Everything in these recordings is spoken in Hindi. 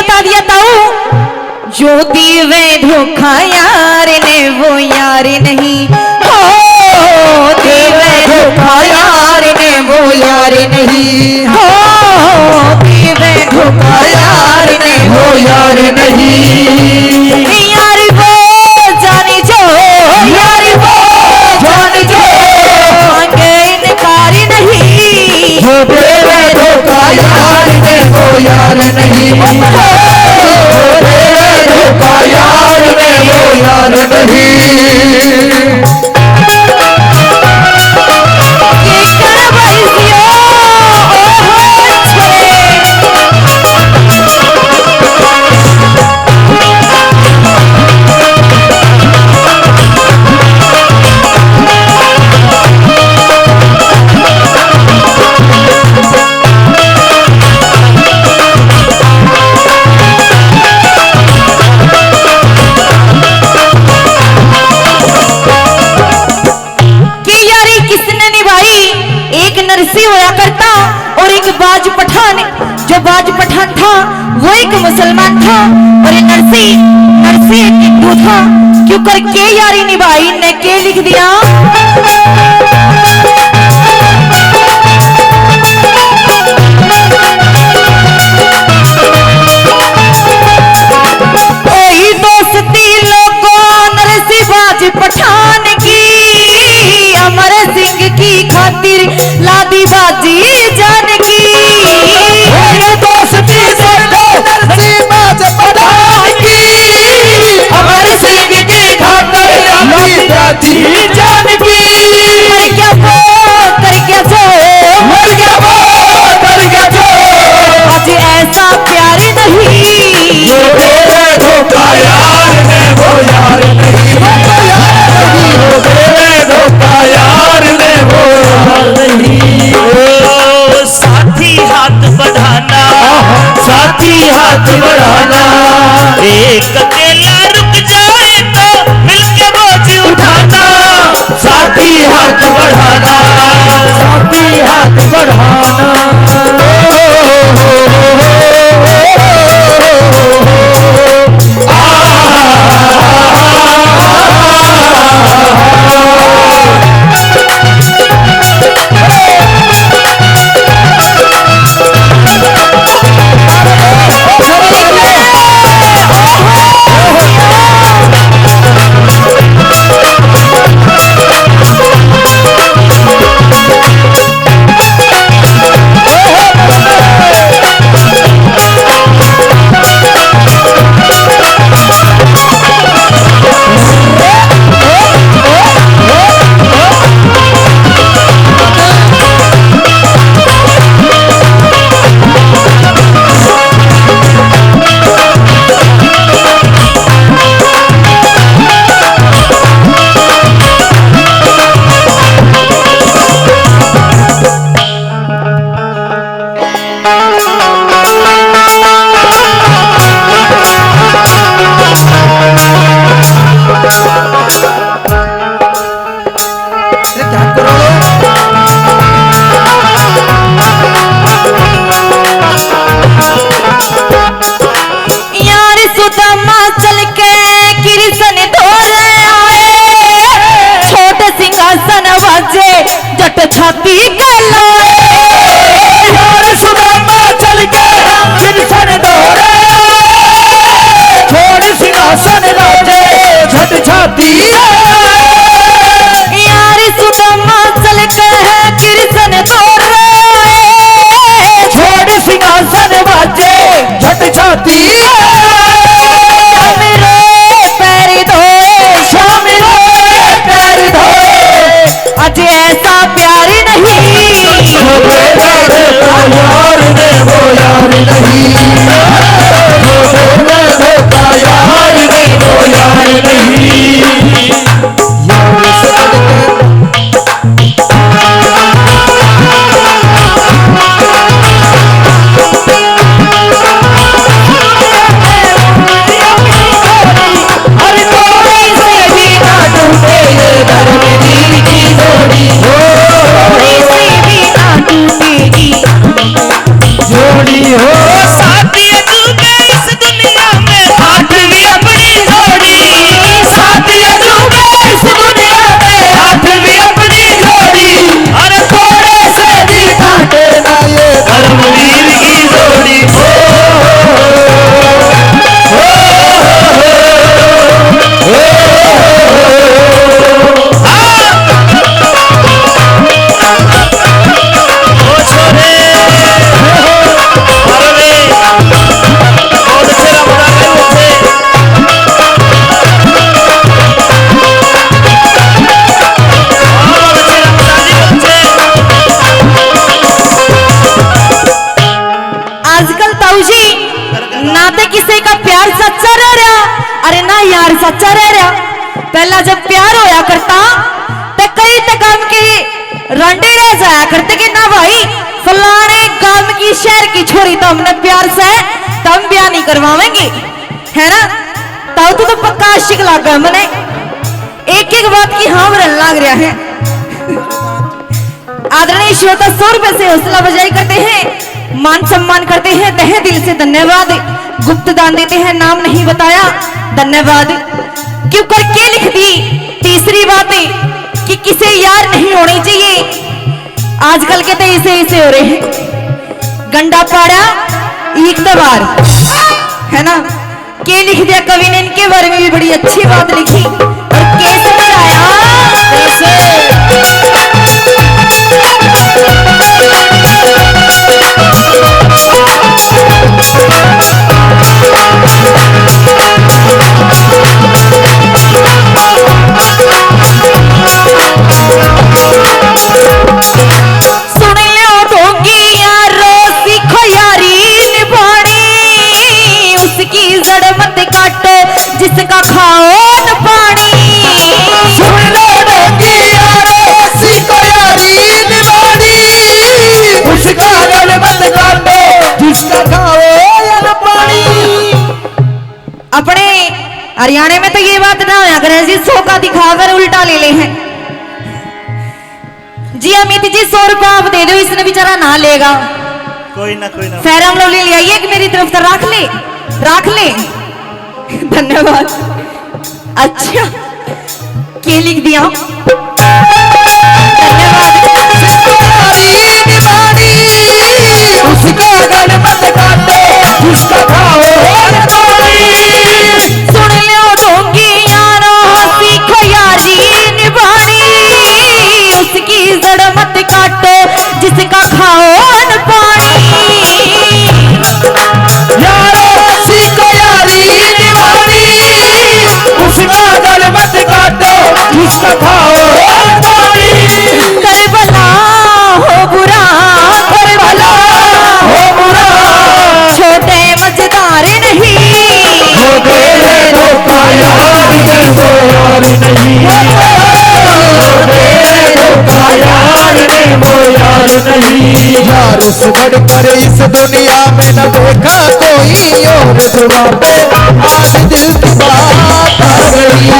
बता दिया ताऊ, जो दीवे धोखा यार ने वो यार नहीं, हो दीवे धोखा यार ने वो यार नहीं, हो दीवे धोखा यार ने वो यार नहीं। यार वो जानी जो, यार वो जानी जो, मांगे इनकार नहीं, जो दीवे धोखा यार ने वो यार नहीं, यार में वो यार नहीं। बाज पठान, जो बाज पठान था वो एक मुसलमान था और ये नरसी एक हिंदू था। क्यों करके यारी निभाई ने के लिख दिया, ओही दोस्ती लोगों नरसी बाज पठान की, अमर सिंह की खातिर लादी बाजी जान की। दोस्ती नरसी बाज पठान की, अमर सिंह की खातिर लादी बाजी जान की। मर गया वो कर गया जो, मर गया वो कर गया जो, आज ऐसा प्यार नहीं, जो तेरे धोखा यार ने वो यार नहीं, जो तेरे धोखा यार ने वो यार नहीं। साथी हाथ बढ़ाना, साथी हाथ बढ़ाना, एक अकेला रुक जाए तो मिलके बोझ उठाना। साथी हाथ बढ़ाना, साथी हाथ बढ़ाना। छाती गलाए, यार सुदामा चल के किरसन दौड़े, छोड़ सिंहासन राजे झट छाती। यार सुदामा चल के किरसन दौड़े, छोड़ सिंहासन राजे झट छाती। पैर धोए, शाम रे पैर धोए, आज ऐसा प्यार नहीं, जो तेरे धोखा यार ने वो यार नहीं, जो तेरे धोखा यार ने वो यार नहीं। यार ताऊ जी ना तो किसी का प्यार सच्चा रह रहा, अरे ना यार सच्चा रह रहा। पहला जब प्यार होया करता तो कई काम के रंडे रह जाया करते कि ना भाई फलाने गांव की शहर की छोरी तो हमने प्यार से तो हम ब्याह नहीं करवाएंगे, है ना। ताऊ तो पक्का आशिक लग गया मैंने, एक एक बात की हाँ भरन लग रहा है। आदरणीय श्रोता 100 रुपए से हौसला बजाई करते हैं, मान सम्मान करते हैं, तहे दिल से धन्यवाद। गुप्त दान देते हैं, नाम नहीं बताया, धन्यवाद। क्यों करके लिख दी तीसरी बात कि किसे यार नहीं होनी चाहिए। आजकल के तो इसे हो रहे हैं, गंडा पाड़ा एक बार, है ना। के लिख दिया कवि ने इनके बारे में भी बड़ी अच्छी बात लिखी और के समझाया कैसे। सुन लो ढोंगी यारो सीखो यारी निभानी, उसकी जड़ मत काटो जिसका खाओ न पानी। सुन लो ढोंगी यारो सीखो यारी निभानी, उसका गल मत काटो जिसका खाओ न पानी। अपने हरियाणा में तो ये बात ना होया करे जी, 100 का दिखाकर उल्टा ले ले हैं जी। अमित जी 100 रुपया आप दे दो, इसने बेचारा ना लेगा। कोई ना फेरम लो ले आइए कि मेरी तरफ से राख ले। धन्यवाद। अच्छा क्या लिख दिया, धन्यवाद। उसका गल मत काटो जिसका खाओ न पानी। सुन लो ढोंगी यारो सीखो यारी निभानी, उसकी जड़ मत काटो जिसका खाओ न पानी। यारो सीखो यारी निभानी, उसका गल मत काटो जिसका खाओ न पानी। कर भला हो बुरा, कर भला हो बुरा छोटे मजेदार नहीं, हो तेरे धोखा यार दे वो यार नहीं, हो तेरे धोखा यार दे वो यार नहीं। यार से बढ़कर इस दुनिया में न देखा कोई और दुआ पे आज दिल की बात आ गई।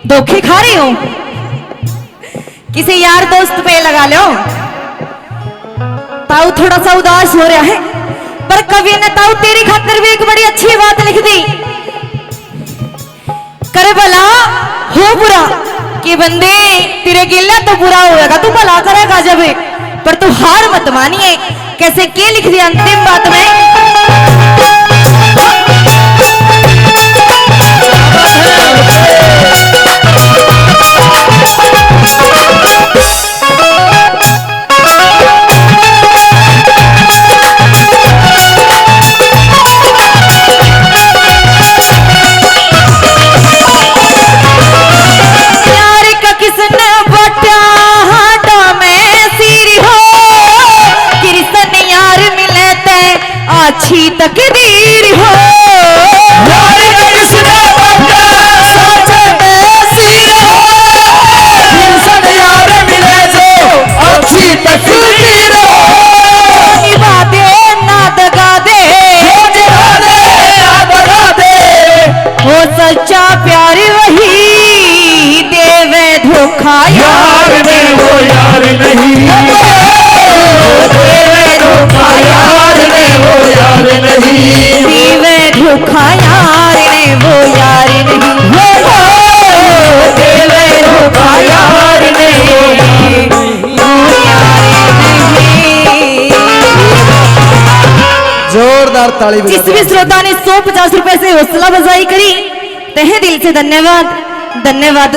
धोखे खा रही हो, किसी यार दोस्त पे लगा लो। ताऊ थोड़ा सा उदास हो रहा है, पर कवि ने ताऊ तेरी खातिर भी एक बड़ी अच्छी बात लिख दी। करे भला हो बुरा कि बंदे तेरे गिला तो बुरा होएगा, तू भला करेगा जब, पर तू हार मत मानिए। कैसे के लिख दिया अंतिम बात में, अच्छी तकदीर हो। यार किसने सोचे धोखा यार ने वो यार नहीं, देवे धोखा यार ने वो यार नहीं, देवे धोखा यार ने वो यार नहीं, देवे धोखा यार ने वो यार नहीं। जोरदार ताली बजा जिस भी श्रोता ने 150 रुपए से हौसला बजाई करी तहे दिल से धन्यवाद। धन्यवाद।